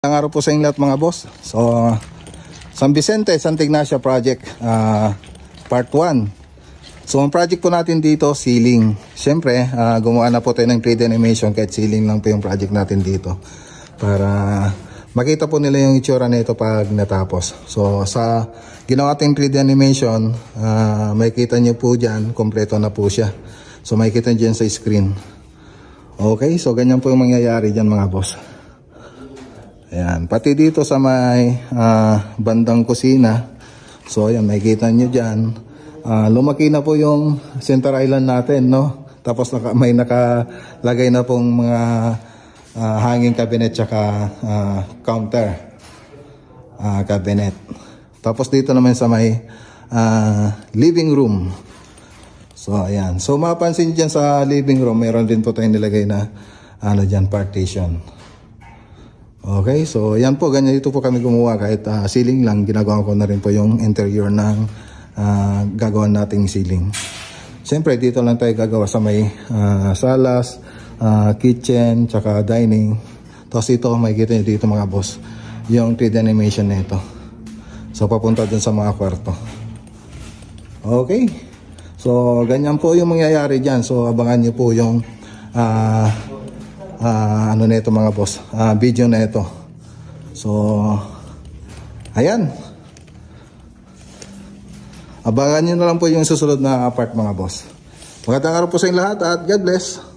Ang araw po sa inyo lahat mga boss. So, San Vicente, Santa Ignacia Project Part 1. So, ang project po natin dito, ceiling. Siyempre, gumawa na po tayo ng 3D animation kahit ceiling lang po yung project natin dito. Para makita po nila yung itsura nito pag natapos. So, sa ginawa ating 3D animation, makikita nyo po dyan, kompleto na po siya. So, makikita nyo dyan sa screen. Okay, so ganyan po yung mangyayari dyan mga boss. Ayan, pati dito sa may bandang kusina. So ayan, makikita nyo dyan. Lumaki na po yung center island natin, no? Tapos may nakalagay na pong mga hanging cabinet tsaka counter cabinet. Tapos dito naman sa may living room. So ayan, so mapansin dyan sa living room, meron din po tayong nilagay na dyan, partition. Okay, so yan po, ganyan dito po kami gumawa kahit ceiling lang, ginagawa ko na rin po yung interior ng gagawin nating ceiling. Siyempre dito lang tayo gagawa sa may salas, kitchen, tsaka dining. Tapos ito, makikita nyo dito mga boss, yung 3D animation na ito. So papunta dun sa mga kwarto. Okay, so ganyan po yung mangyayari dyan. So abangan nyo po yung ano na ito mga boss, video na ito. So ayan, abangan nyo na lang po yung susunod na part mga boss. Magandang araw po sa inyo lahat at God bless.